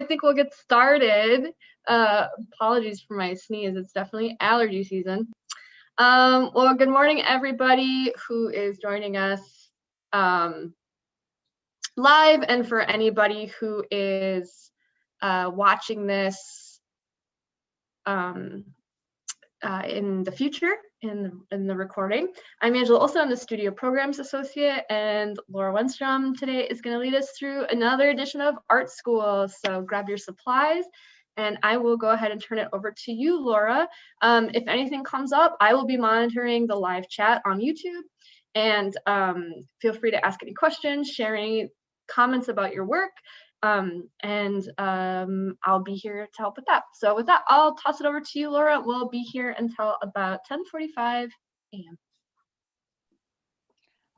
I think we'll get started. Apologies for my sneeze. It's definitely allergy season. Well, good morning, everybody who is joining us live, and for anybody who is watching this in the future, in the recording. I'm Angela Olson, I'm the Studio Programs Associate, and Laura Wennstrom today is going to lead us through another edition of Art School. So grab your supplies, and I will go ahead and turn it over to you, Laura. If anything comes up, I will be monitoring the live chat on YouTube, and feel free to ask any questions, share any comments about your work. I'll be here to help with that. So with that, I'll toss it over to you, Laura. We'll be here until about 10:45 a.m.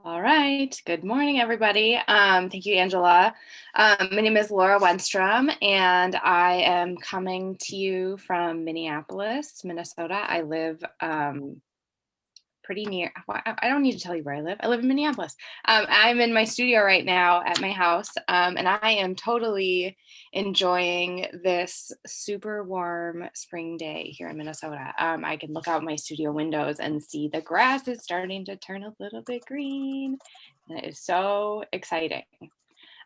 All right. Good morning, everybody. Thank you, Angela. My name is Laura Wennstrom, and I am coming to you from Minneapolis, Minnesota. I live pretty near, I don't need to tell you where I live. I live in Minneapolis. I'm in my studio right now at my house, and I am totally enjoying this super warm spring day here in Minnesota. I can look out my studio windows and see the grass is starting to turn a little bit green, and it is so exciting.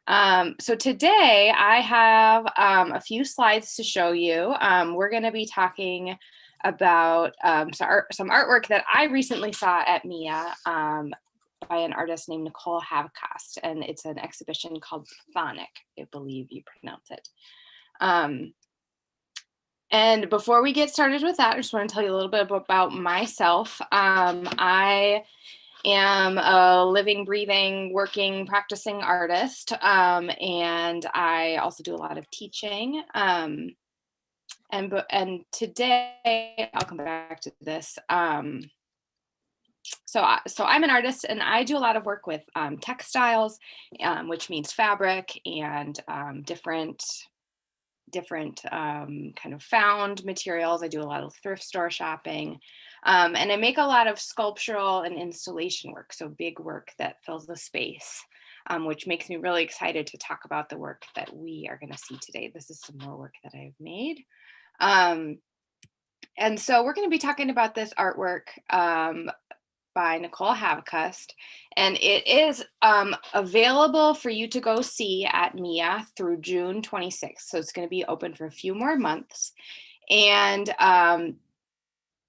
So today I have a few slides to show you. We're going to be talking about some artwork that I recently saw at MIA by an artist named Nicole Havcast, and it's an exhibition called Phonic, I believe you pronounce it. And before we get started with that, I just want to tell you a little bit about myself. I am a living, breathing, working, practicing artist, and I also do a lot of teaching. And today, I'll come back to this. So I'm an artist, and I do a lot of work with textiles, which means fabric and different kind of found materials. I do a lot of thrift store shopping, and I make a lot of sculptural and installation work, so big work that fills the space, which makes me really excited to talk about the work that we are going to see today. This is some more work that I've made. And so we're going to be talking about this artwork by Nicole Havcast, and it is available for you to go see at MIA through June 26th. So it's going to be open for a few more months. And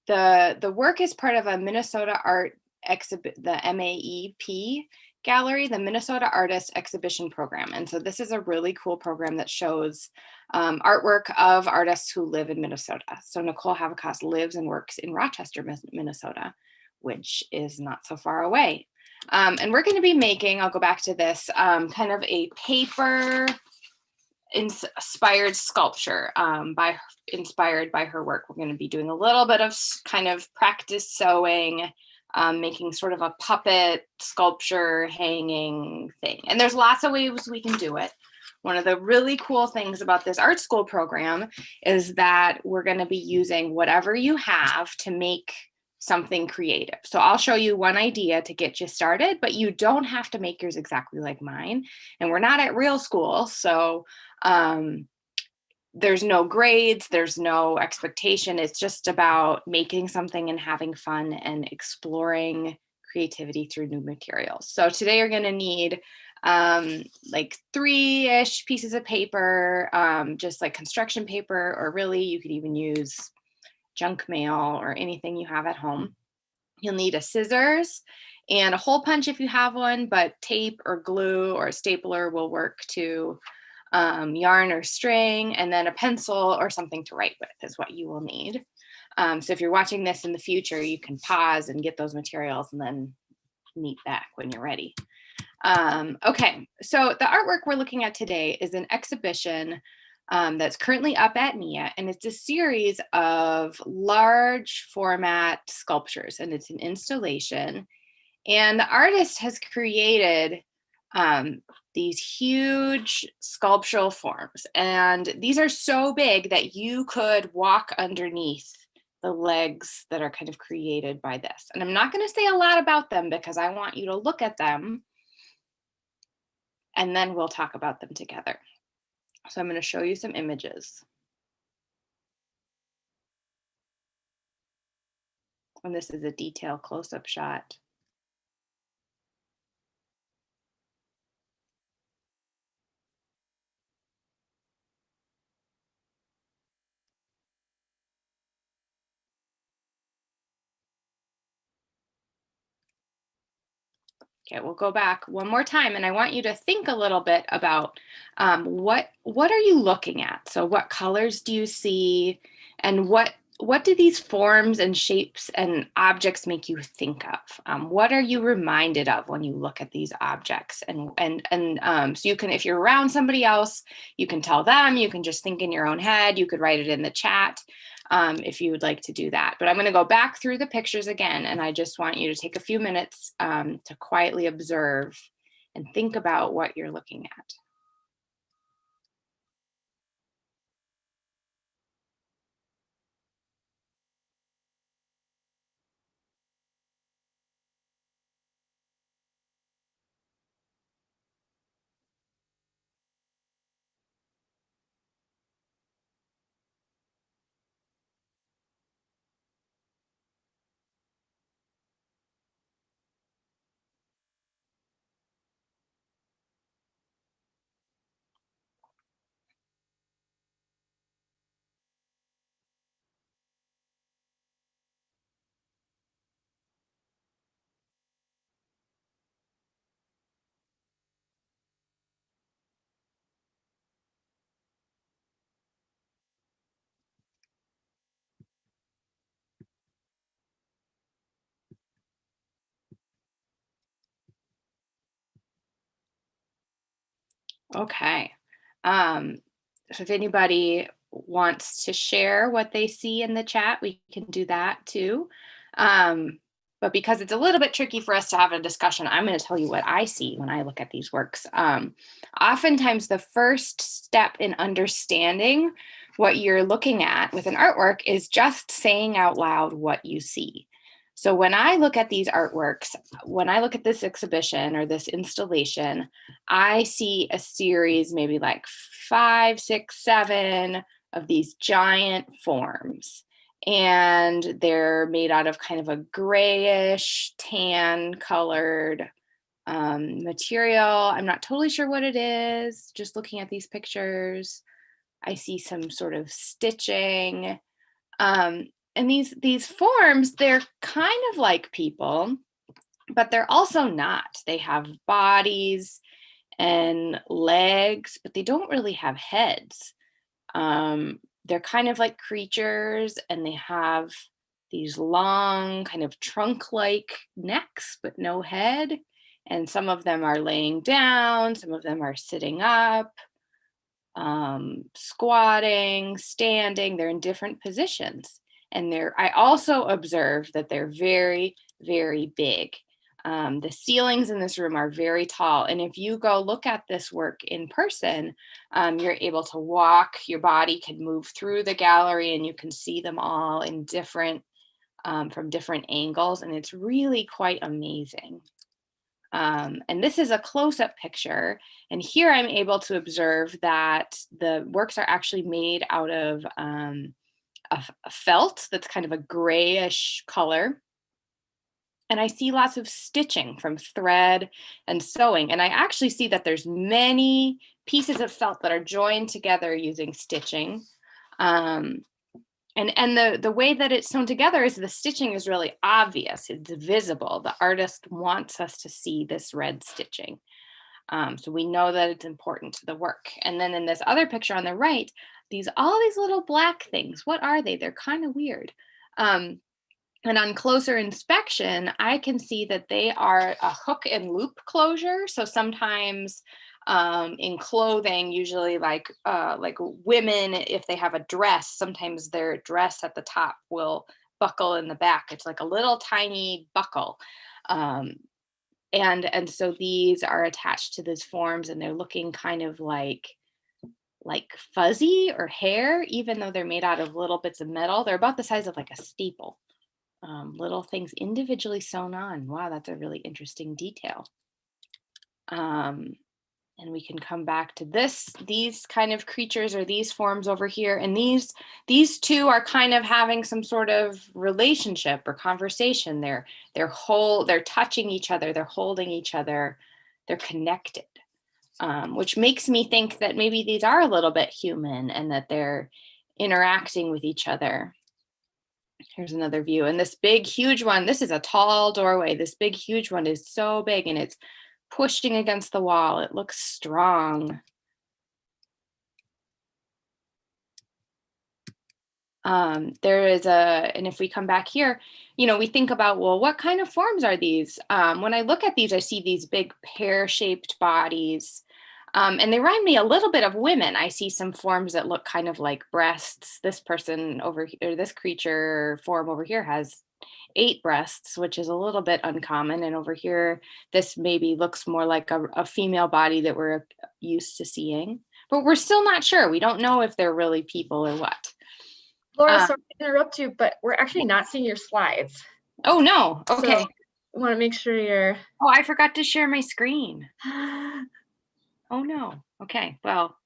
the work is part of a Minnesota art exhibit, the MAEP gallery, the Minnesota Artist Exhibition Program. And so this is a really cool program that shows artwork of artists who live in Minnesota. So Nicole Havcast lives and works in Rochester, Minnesota, which is not so far away. And we're going to be making, I'll go back to this, kind of a paper inspired sculpture inspired by her work. We're going to be doing a little bit of kind of practice sewing, making sort of a puppet sculpture hanging thing. And there's lots of ways we can do it. One of the really cool things about this art school program is that we're going to be using whatever you have to make something creative. So I'll show you one idea to get you started, but you don't have to make yours exactly like mine. And we're not at real school, so there's no grades, there's no expectation. It's just about making something and having fun and exploring creativity through new materials. So today you're going to need like 3-ish pieces of paper, just like construction paper, or really you could even use junk mail or anything you have at home. You'll need a scissors and a hole punch if you have one, but tape or glue or a stapler will work too. Yarn or string, and then a pencil or something to write with is what you will need. So if you're watching this in the future, you can pause and get those materials and then meet back when you're ready. Okay, so the artwork we're looking at today is an exhibition that's currently up at MIA, and it's a series of large format sculptures, and it's an installation. And the artist has created these huge sculptural forms, and these are so big that you could walk underneath the legs that are kind of created by this. And I'm not going to say a lot about them because I want you to look at them and then we'll talk about them together. So I'm going to show you some images. And this is a detail close-up shot. Okay, we'll go back one more time, and I want you to think a little bit about what are you looking at? So what colors do you see, and what do these forms and shapes and objects make you think of? What are you reminded of when you look at these objects? So you can, if you're around somebody else, you can tell them. You can just think in your own head. You could write it in the chat. If you would like to do that. But I'm going to go back through the pictures again, and I just want you to take a few minutes to quietly observe and think about what you're looking at. Okay. So if anybody wants to share what they see in the chat, we can do that too. But because it's a little bit tricky for us to have a discussion, I'm going to tell you what I see when I look at these works. Oftentimes, the first step in understanding what you're looking at with an artwork is just saying out loud what you see. So when I look at these artworks, when I look at this exhibition or this installation, I see a series, maybe like 5, 6, 7 of these giant forms. And they're made out of kind of a grayish, tan colored material. I'm not totally sure what it is. Just looking at these pictures, I see some sort of stitching. And these forms, they're kind of like people, but they're also not. They have bodies and legs, but they don't really have heads. They're kind of like creatures, and they have these long kind of trunk-like necks, but no head. And some of them are laying down, some of them are sitting up, squatting, standing. They're in different positions. And I also observe that they're very, very big. The ceilings in this room are very tall. And if you go look at this work in person, you're able to walk, your body can move through the gallery, and you can see them all in different, from different angles. And it's really quite amazing. And this is a close-up picture. And here I'm able to observe that the works are actually made out of a felt that's kind of a grayish color. And I see lots of stitching from thread and sewing. And I actually see that there's many pieces of felt that are joined together using stitching. And the way that it's sewn together is the stitching is really obvious. It's visible. The artist wants us to see this red stitching. So we know that it's important to the work. And then in this other picture on the right, all these little black things, what are they? They're kind of weird. And on closer inspection, I can see that they are a hook and loop closure. So sometimes in clothing, usually like women, if they have a dress, sometimes their dress at the top will buckle in the back. It's like a little tiny buckle. And so these are attached to these forms, and they're looking kind of like fuzzy or hair, even though they're made out of little bits of metal. They're about the size of like a staple. Little things individually sewn on. Wow, that's a really interesting detail. And And we can come back to these kind of creatures or these forms over here. And these two are kind of having some sort of relationship or conversation. They're touching each other, they're holding each other, they're connected, which makes me think that maybe these are a little bit human and that they're interacting with each other. Here's another view. And this big, huge one, this is a tall doorway. This big, huge one is so big and it's pushing against the wall. It looks strong. There is and if we come back here, we think about, well, what kind of forms are these? When I look at these, I see these big pear-shaped bodies. And they remind me a little bit of women. I see some forms that look kind of like breasts. This person over here, this creature form over here has 8 breasts, which is a little bit uncommon. And over here, this maybe looks more like a female body that we're used to seeing. But we're still not sure. We don't know if they're really people or what. Laura, sorry to interrupt you, but we're actually not seeing your slides. Oh, no. Okay. So I want to make sure you're... Oh, I forgot to share my screen. Oh, no. Okay. Well,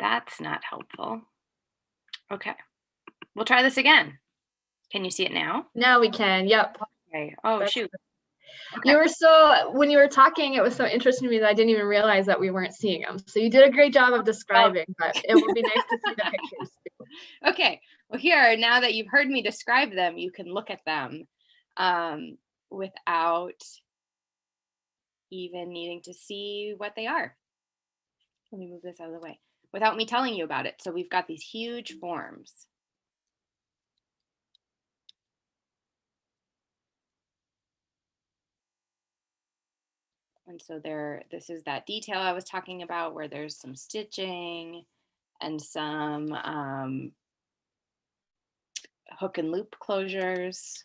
that's not helpful. Okay. We'll try this again. Can you see it now? Now we can. Yep. Okay. Oh, shoot. Okay. When you were talking, it was so interesting to me that I didn't even realize that we weren't seeing them. So you did a great job of describing, but it will be nice to see the pictures too. Okay. Well, here, now that you've heard me describe them, you can look at them without even needing to see what they are. Let me move this out of the way. Without me telling you about it. So we've got these huge forms. And so this is that detail I was talking about where there's some stitching and some hook and loop closures.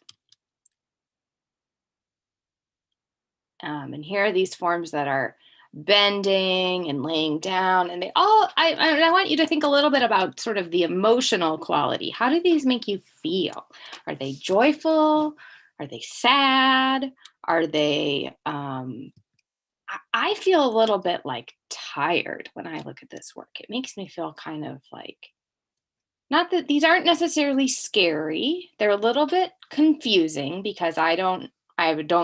And here are these forms that are bending and laying down, and I want you to think a little bit about sort of the emotional quality. How do these make you feel? Are they joyful? Are they sad? Are they I feel a little bit like tired when I look at this work. It makes me feel kind of like, not that these aren't necessarily scary. They're a little bit confusing because I don't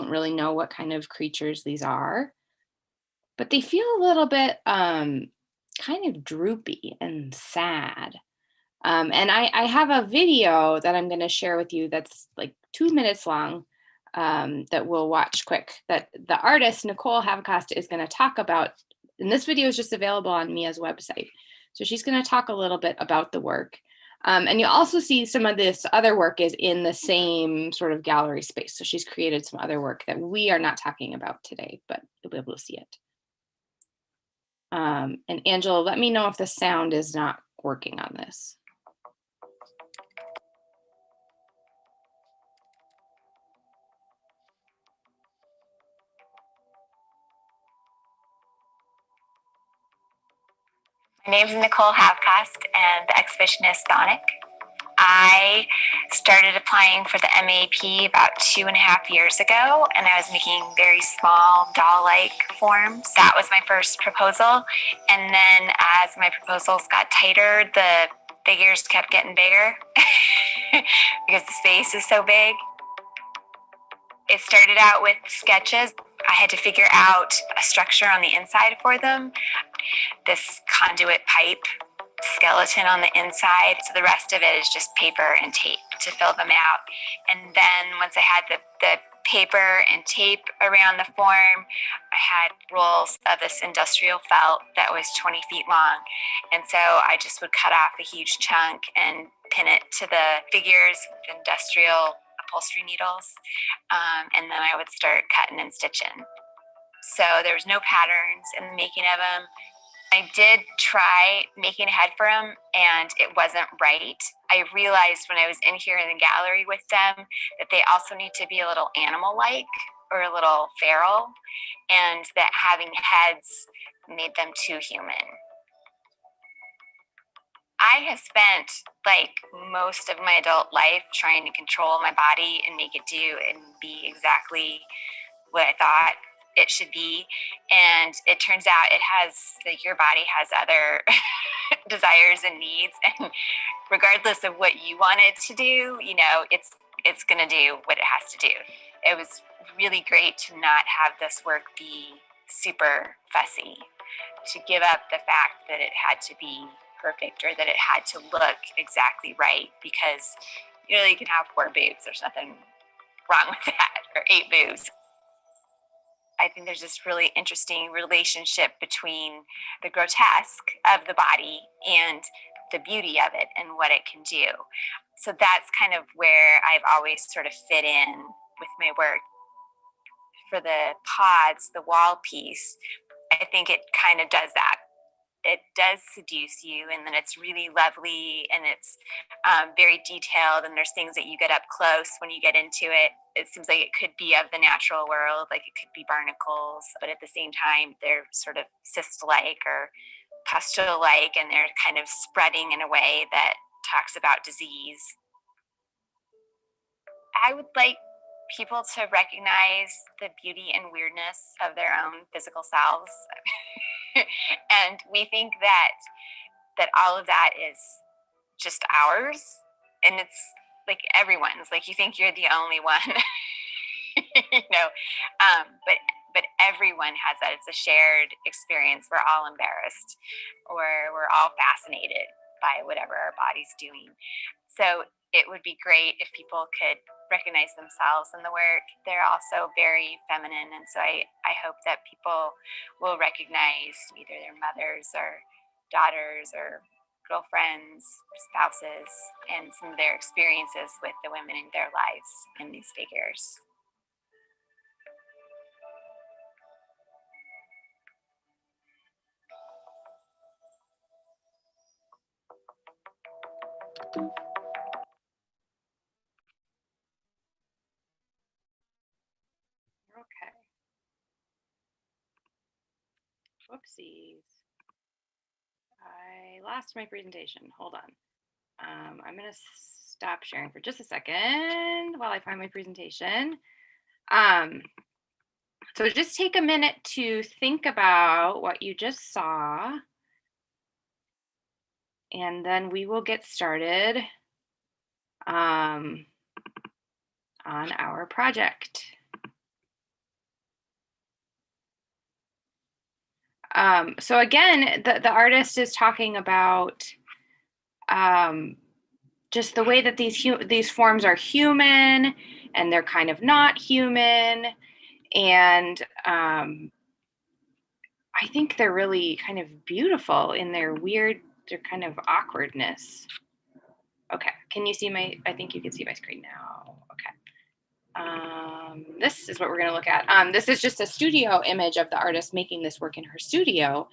really know what kind of creatures these are, but they feel a little bit kind of droopy and sad. And I have a video that I'm going to share with you that's like 2 minutes long. That we'll watch quick, that the artist, Nicole Havcosta, is going to talk about, and this video is just available on Mia's website. So she's going to talk a little bit about the work. And you'll also see some of this other work is in the same sort of gallery space. So she's created some other work that we are not talking about today, but you'll be able to see it. And Angela, let me know if the sound is not working on this. My name is Nicole Havcost, and the exhibition is Sonic. I started applying for the MAP about 2.5 years ago, and I was making very small doll-like forms. That was my first proposal, and then as my proposals got tighter, the figures kept getting bigger because the space is so big. It started out with sketches. I had to figure out a structure on the inside for them. This conduit pipe skeleton on the inside. So the rest of it is just paper and tape to fill them out. And then once I had the paper and tape around the form, I had rolls of this industrial felt that was 20 feet long. And so I just would cut off a huge chunk and pin it to the figures with industrial upholstery needles. And then I would start cutting and stitching. So there was no patterns in the making of them. I did try making a head for them, and it wasn't right. I realized when I was in here in the gallery with them that they also need to be a little animal-like or a little feral, and that having heads made them too human. I have spent like most of my adult life trying to control my body and make it do and be exactly what I thought it should be. And it turns out it has, like, your body has other desires and needs, and regardless of what you want it to do, you know, it's going to do what it has to do. It was really great to not have this work be super fussy, to give up the fact that it had to be perfect or that it had to look exactly right, because you know, you can have 4 boobs, there's nothing wrong with that, or 8 boobs. I think there's this really interesting relationship between the grotesque of the body and the beauty of it and what it can do. So that's kind of where I've always sort of fit in with my work. For the pods, the wall piece, I think it kind of does that. It does seduce you, and then it's really lovely, and it's very detailed, and there's things that you get up close when you get into it. It seems like it could be of the natural world, like it could be barnacles, but at the same time they're sort of cyst-like or pustule-like, and they're kind of spreading in a way that talks about disease. I would like people to recognize the beauty and weirdness of their own physical selves. And we think that all of that is just ours, and it's like everyone's. Like, you think you're the only one, you know, but everyone has that. It's a shared experience. We're all embarrassed, or we're all fascinated by whatever our body's doing. So it would be great if people could recognize themselves in the work. They're also very feminine, and so I hope that people will recognize either their mothers or daughters or girlfriends, spouses, and some of their experiences with the women in their lives in these figures. Okay. Whoopsies. I lost my presentation. Hold on. I'm going to stop sharing for just a second while I find my presentation. So just take a minute to think about what you just saw, and then we will get started on our project. So again, the artist is talking about just the way that these forms are human, and they're kind of not human, and I think they're really kind of beautiful in their kind of awkwardness. Okay, can you see I think you can see my screen now. Okay. This is what we're going to look at. This is just a studio image of the artist making this work in her studio.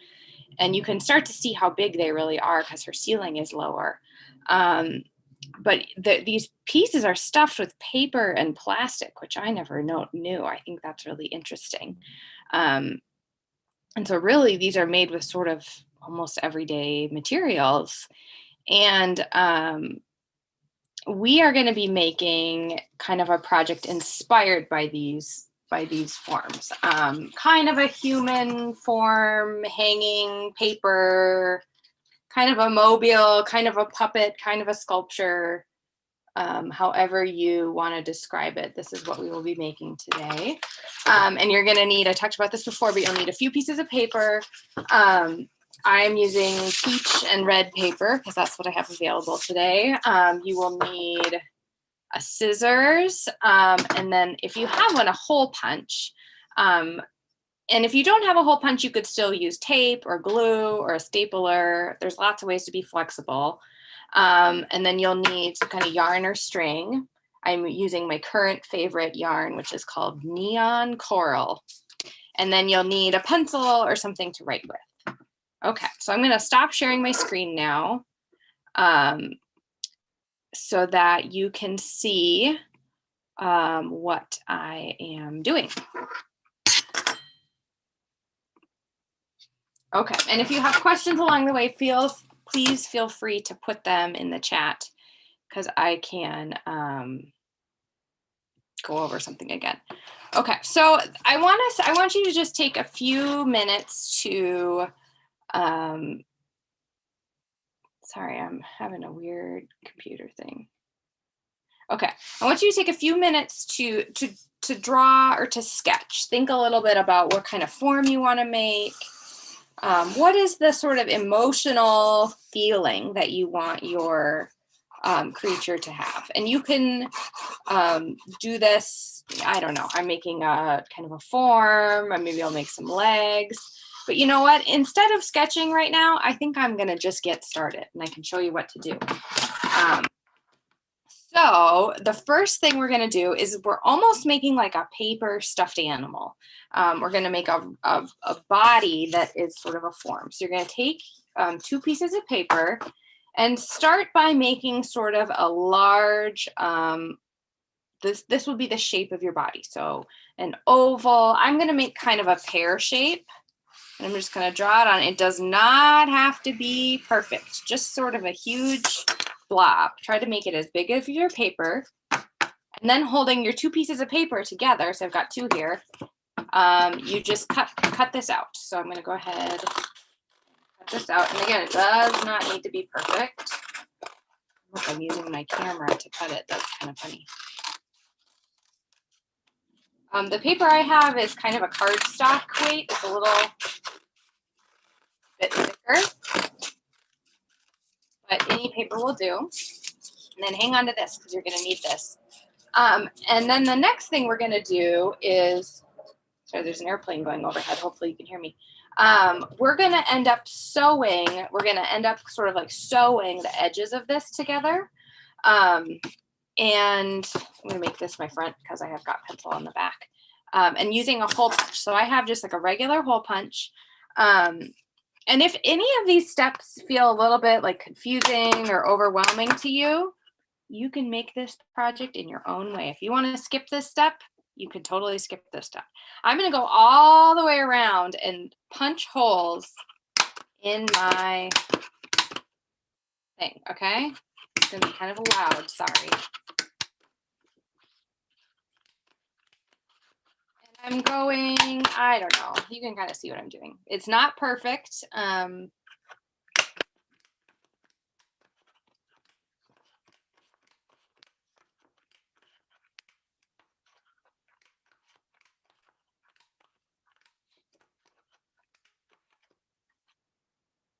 And you can start to see how big they really are because her ceiling is lower. But these pieces are stuffed with paper and plastic, which I never knew. I think that's really interesting. And so really, these are made with sort of almost everyday materials. And we are going to be making kind of a project inspired by these forms. Kind of a human form, hanging paper, kind of a mobile, kind of a puppet, kind of a sculpture. However you want to describe it, this is what we will be making today. And you're going to need, I talked about this before, but you'll need a few pieces of paper. I'm using peach and red paper because that's what I have available today. You will need a scissors, and then if you have one, a hole punch. And if you don't have a hole punch, you could still use tape or glue or a stapler. There's lots of ways to be flexible. And then you'll need some kind of yarn or string. I'm using my current favorite yarn, which is called Neon Coral. And then you'll need a pencil or something to write with. Okay, so I'm going to stop sharing my screen now so that you can see what I am doing. Okay, and if you have questions along the way, please feel free to put them in the chat because I can go over something again. Okay, so I want you to just take a few minutes to, sorry, I'm having a weird computer thing. Okay, I want you to take a few minutes to draw or to sketch. Think a little bit about what kind of form you want to make. What is the sort of emotional feeling that you want your creature to have? And you can do this, I don't know, I'm making a kind of a form, or maybe I'll make some legs. But you know what? Instead of sketching right now, I think I'm gonna just get started and I can show you what to do. So the first thing we're going to do is we're almost making like a paper stuffed animal. We're going to make a body that is sort of a form. So you're going to take 2 pieces of paper and start by making sort of a large, this will be the shape of your body. So an oval, I'm going to make kind of a pear shape. And I'm just going to draw it on. It does not have to be perfect, just sort of a huge blob. Try to make it as big as your paper. And then holding your 2 pieces of paper together, so I've got 2 here, you just cut this out. So I'm going to go ahead, cut this out. And again, it does not need to be perfect. Look, I'm using my camera to cut it. That's kind of funny. The paper I have is kind of a cardstock weight. It's a little bit thicker, but any paper will do. And then hang on to this because you're going to need this. And then the next thing we're going to do is, sorry, there's an airplane going overhead. Hopefully you can hear me. We're going to end up sewing. We're going to end up sort of like sewing the edges of this together. And I'm going to make this my front because I have got pencil on the back. And using a hole punch. So I have just like a regular hole punch. And if any of these steps feel a little bit like confusing or overwhelming to you, you can make this project in your own way. If you want to skip this step, you can totally skip this step. I'm going to go all the way around and punch holes in my thing, okay? It's going to be kind of loud, sorry. And I'm going, I don't know, you can kind of see what I'm doing. It's not perfect.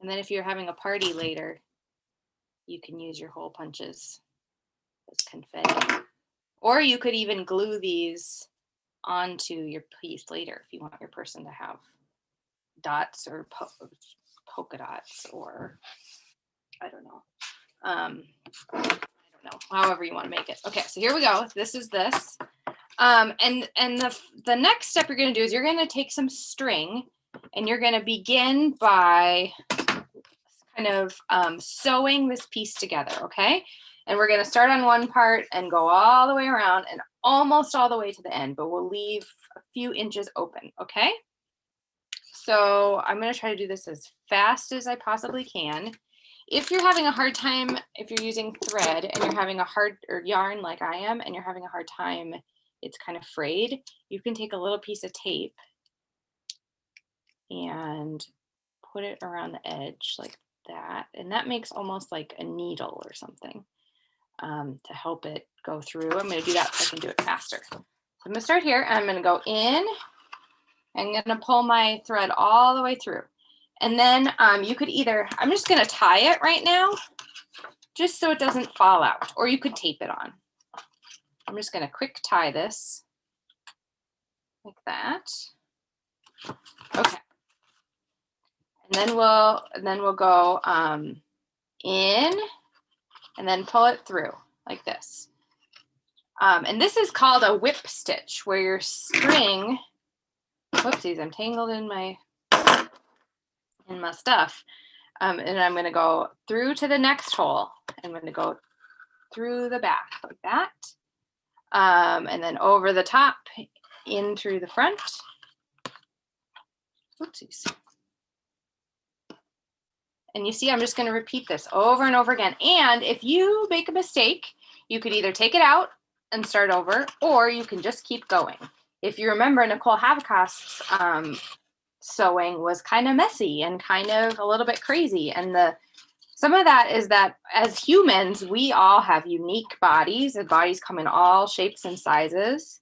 And then if you're having a party later, you can use your hole punches as confetti. Or you could even glue these onto your piece later if you want your person to have dots or polka dots, or I don't know, however you want to make it. Okay, so here we go. This is this. And the next step you're going to do is you're going to take some string and you're going to begin by kind of sewing this piece together, okay? And we're going to start on one part and go all the way around and almost all the way to the end, but we'll leave a few inches open, okay? So I'm going to try to do this as fast as I possibly can. If you're having a hard time, if you're using thread and you're having a hard, or yarn like I am, and you're having a hard time, it's kind of frayed, you can take a little piece of tape and put it around the edge like that. And that makes almost like a needle or something to help it go through. I'm going to do that so I can do it faster. So I'm going to start here. I'm going to go in. I'm going to pull my thread all the way through. And then you could either, I'm just going to tie it right now, just so it doesn't fall out, or you could tape it on. I'm just going to quick tie this like that. Okay. And then we'll go in and then pull it through like this. And this is called a whip stitch, where your string, whoopsies, I'm tangled in my stuff. And I'm going to go through to the next hole. I'm going to go through the back like that. And then over the top, in through the front. Whoopsies. And you see, I'm just going to repeat this over and over again. And if you make a mistake, you could either take it out and start over, or you can just keep going. If you remember, Nicole Havcast's sewing was kind of messy and kind of a little bit crazy. And some of that is that as humans, we all have unique bodies, and bodies come in all shapes and sizes.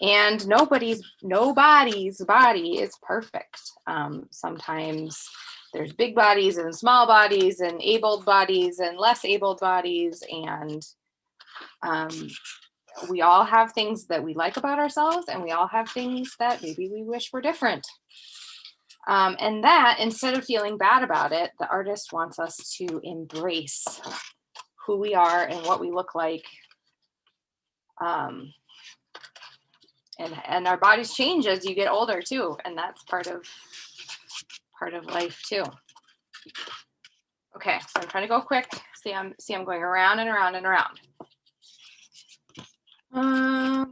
And nobody's body is perfect. Sometimes there's big bodies and small bodies and abled bodies and less abled bodies. And we all have things that we like about ourselves, and we all have things that maybe we wish were different. And that, instead of feeling bad about it, the artist wants us to embrace who we are and what we look like. And our bodies change as you get older too, and that's part of life too. Okay, so I'm trying to go quick. See, I'm going around and around and around. I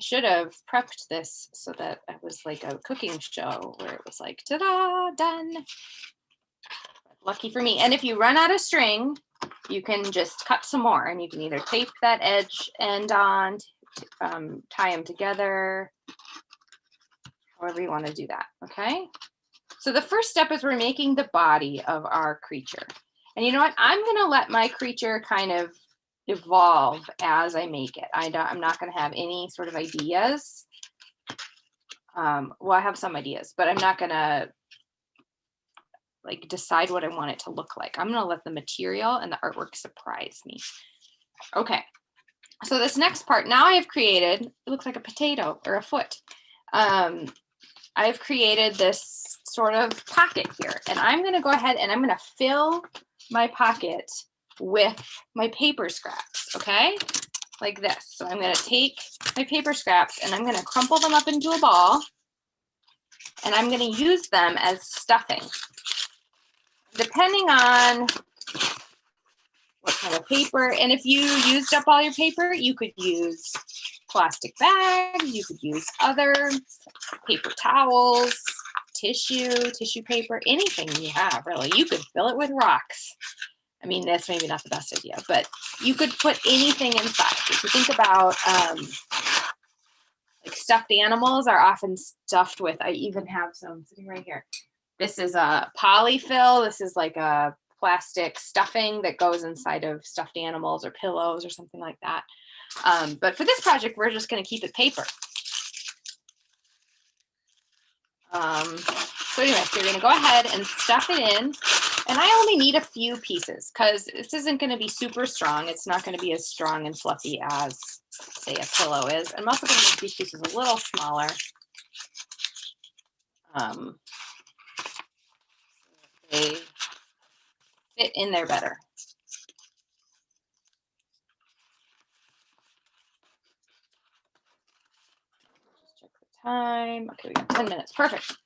should have prepped this so that it was like a cooking show where it was like, ta-da, done. Lucky for me. And if you run out of string, you can just cut some more, and you can either tape that edge end on, tie them together, however you want to do that. Okay. So the first step is we're making the body of our creature. And you know what? I'm going to let my creature kind of evolve as I make it. I'm not going to have any sort of ideas. Well, I have some ideas, but I'm not going to like decide what I want it to look like. I'm going to let the material and the artwork surprise me. Okay. So this next part, now I have created, it looks like a potato or a foot. I've created this sort of pocket here, and I'm going to go ahead and I'm going to fill my pocket with my paper scraps, okay? Like this. So I'm going to take my paper scraps and I'm going to crumple them up into a ball, and I'm going to use them as stuffing. Depending on what kind of paper, and if you used up all your paper, you could use plastic bags, you could use other paper towels, tissue paper, anything you have, really. You could fill it with rocks. I mean, that's maybe not the best idea, but you could put anything inside. If you think about like stuffed animals are often stuffed with, I even have some sitting right here. This is a polyfill. This is like a plastic stuffing that goes inside of stuffed animals or pillows or something like that. But for this project, we're just going to keep it paper. So anyway, so you're going to go ahead and stuff it in. And I only need a few pieces because this isn't going to be super strong. It's not going to be as strong and fluffy as, say, a pillow is. I'm also going to make these pieces a little smaller. They fit in there better. Just check the time. Okay, we got 10 minutes. Perfect.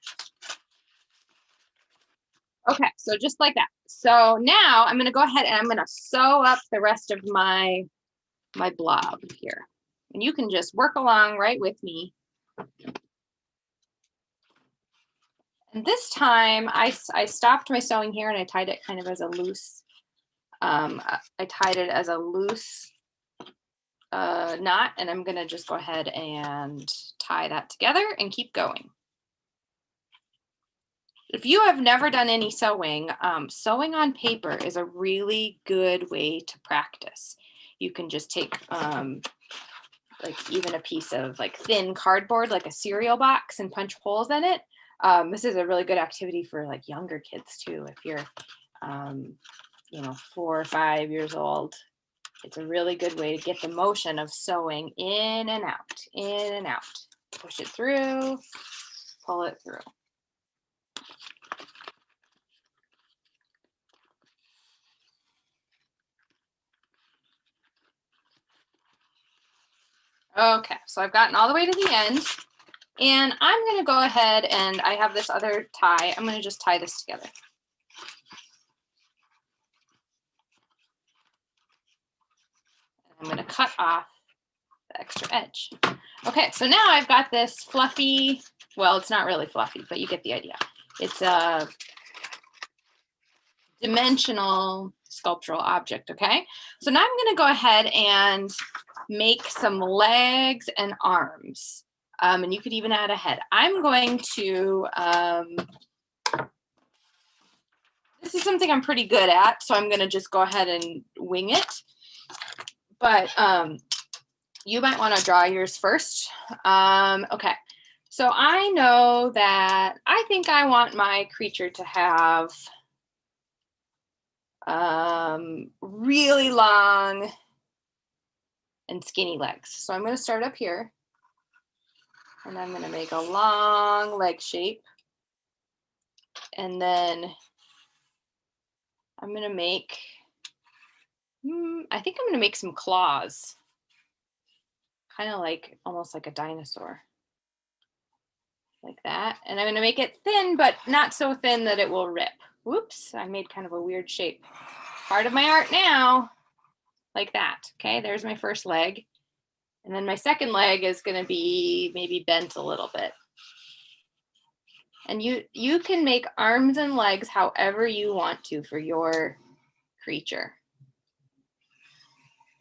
Okay, so just like that. So now I'm going to go ahead and I'm going to sew up the rest of my blob here. And you can just work along right with me. And this time I stopped my sewing here and I tied it kind of as a loose, I tied it as a loose knot, and I'm going to just go ahead and tie that together and keep going. If you have never done any sewing, sewing on paper is a really good way to practice. You can just take like even a piece of like thin cardboard, like a cereal box, and punch holes in it. This is a really good activity for like younger kids too. If you're, you know, 4 or 5 years old, it's a really good way to get the motion of sewing in and out, in and out. Push it through, pull it through. Okay, so I've gotten all the way to the end, and I'm going to go ahead and I have this other tie. I'm going to just tie this together. I'm going to cut off the extra edge. Okay, so now I've got this fluffy, well, it's not really fluffy, but you get the idea. It's dimensional sculptural object, okay? So now I'm gonna go ahead and make some legs and arms. And you could even add a head. I'm going to, this is something I'm pretty good at, so I'm gonna just go ahead and wing it. But you might wanna draw yours first. Okay, so I know that I think I want my creature to have really long and skinny legs. So I'm gonna start up here. And I'm going to make a long leg shape. And then I'm going to make, I think I'm going to make some claws. Kind of like, almost like a dinosaur. Like that. And I'm going to make it thin, but not so thin that it will rip. Whoops, I made kind of a weird shape. Part of my art now. Like that. Okay, there's my first leg. And then my second leg is going to be maybe bent a little bit. And you can make arms and legs however you want to for your creature.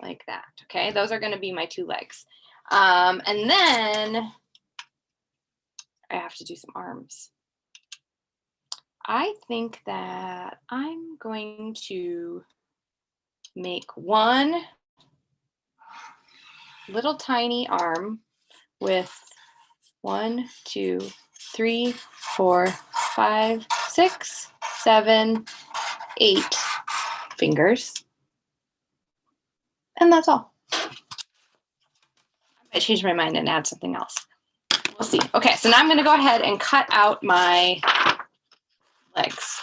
Like that, okay? Those are going to be my two legs. And then I have to do some arms. I think that I'm going to make one little tiny arm with 1, 2, 3, 4, 5, 6, 7, 8 fingers. And that's all. I might change my mind and add something else. We'll see. Okay, so now I'm going to go ahead and cut out my legs.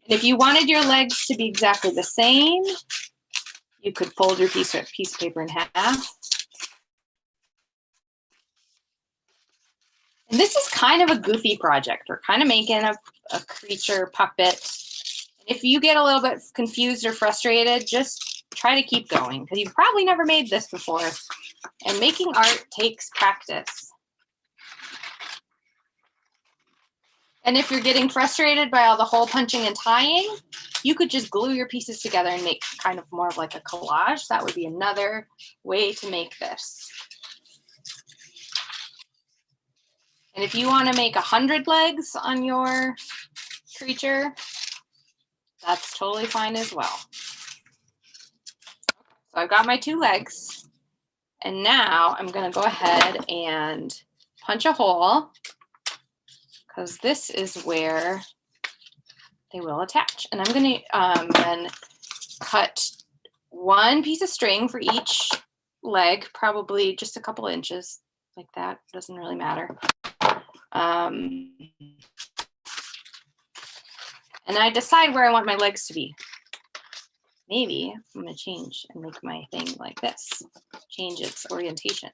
And if you wanted your legs to be exactly the same, you could fold your piece of paper in half. And this is kind of a goofy project. We're kind of making a creature puppet. If you get a little bit confused or frustrated, just try to keep going because you've probably never made this before. And making art takes practice. And if you're getting frustrated by all the hole punching and tying, you could just glue your pieces together and make kind of more of like a collage. That would be another way to make this. And if you want to make 100 legs on your creature, that's totally fine as well. So I've got my two legs. And now I'm going to go ahead and punch a hole because this is where they will attach. And I'm going to then cut one piece of string for each leg, probably just a couple inches like that. Doesn't really matter. And I decide where I want my legs to be. Maybe I'm going to change and make my thing like this. Change its orientation.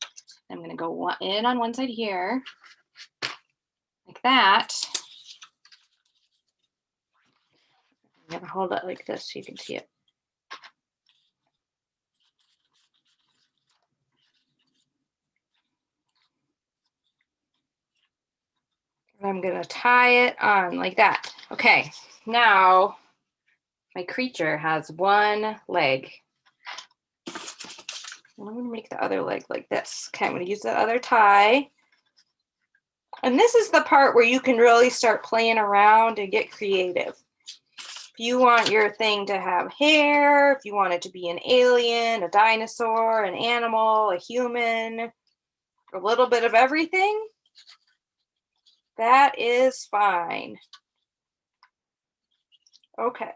I'm going to go in on one side here, like that. I'm going to hold it like this so you can see it. I'm going to tie it on like that. Okay, now my creature has one leg. And I'm going to make the other leg like this. Okay, I'm going to use the other tie. And this is the part where you can really start playing around and get creative. If you want your thing to have hair, if you want it to be an alien, a dinosaur, an animal, a human, a little bit of everything, that is fine. Okay.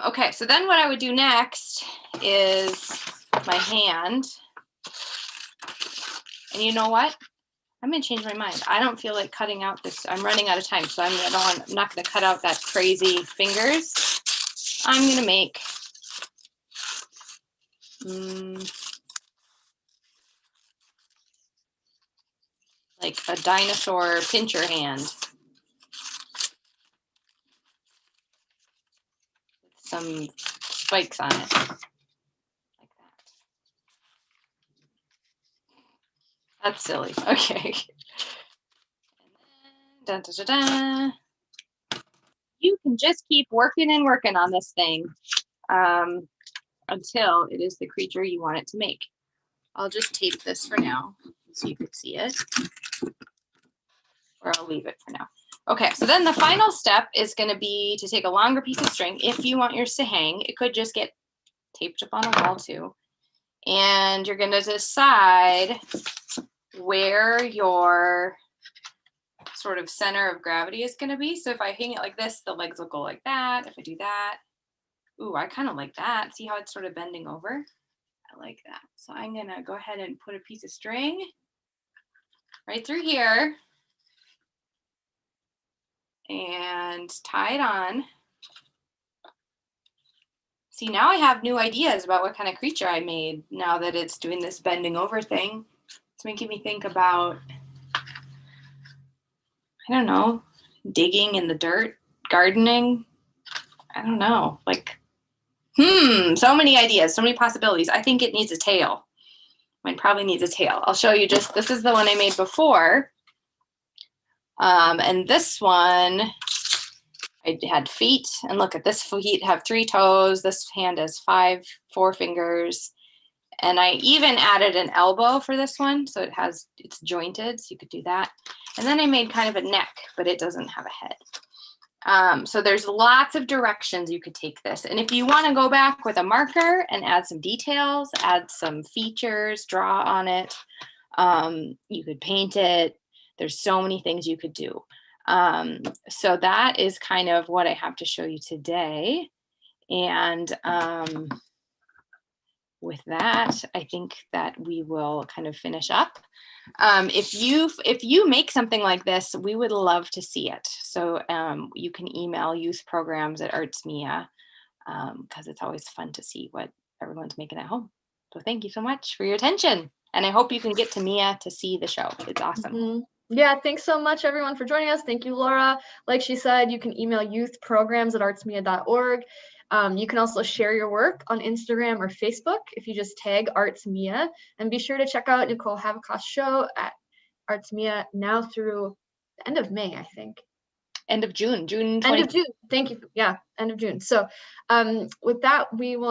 Okay, so then what I would do next is my hand. And you know what? I'm going to change my mind. I don't feel like cutting out this. I'm running out of time, so I'm not going to cut out that crazy fingers. I'm going to make like a dinosaur pincher hand. Some spikes on it, like that. That's silly. Okay. Dun, dun, dun, dun. You can just keep working and working on this thing until it is the creature you want it to make. I'll just tape this for now so you can see it, or I'll leave it for now. Okay, so then the final step is going to be to take a longer piece of string. If you want yours to hang, it could just get taped up on a wall too. And you're going to decide where your sort of center of gravity is going to be. So if I hang it like this, the legs will go like that. If I do that, ooh, I kind of like that. See how it's sort of bending over? I like that. So I'm going to go ahead and put a piece of string right through here and tie it on. See, now I have new ideas about what kind of creature I made now that it's doing this bending over thing. It's making me think about, I don't know, digging in the dirt, gardening. I don't know, like, so many ideas, so many possibilities. I think it needs a tail. Mine probably needs a tail. I'll show you just, this is the one I made before. And this one, I had feet, and look at this feet have 3 toes. This hand has 4 fingers. And I even added an elbow for this one. So it's jointed, so you could do that. And then I made kind of a neck, but it doesn't have a head. So there's lots of directions you could take this. And if you want to go back with a marker and add some details, add some features, draw on it, you could paint it. There's so many things you could do. So that is kind of what I have to show you today. And with that, I think that we will kind of finish up. If you make something like this, we would love to see it. So you can email youthprograms@artsmia because it's always fun to see what everyone's making at home. So thank you so much for your attention. And I hope you can get to Mia to see the show. It's awesome. Yeah, thanks so much, everyone, for joining us. Thank you, Laura. Like she said, you can email youthprograms@artsmia.org. You can also share your work on Instagram or Facebook if you just tag ArtsMia. And be sure to check out Nicole Havikos's show at ArtsMia now through the end of May, I think. End of June, June 20th. End of June. Thank you. Yeah, end of June. So with that, we will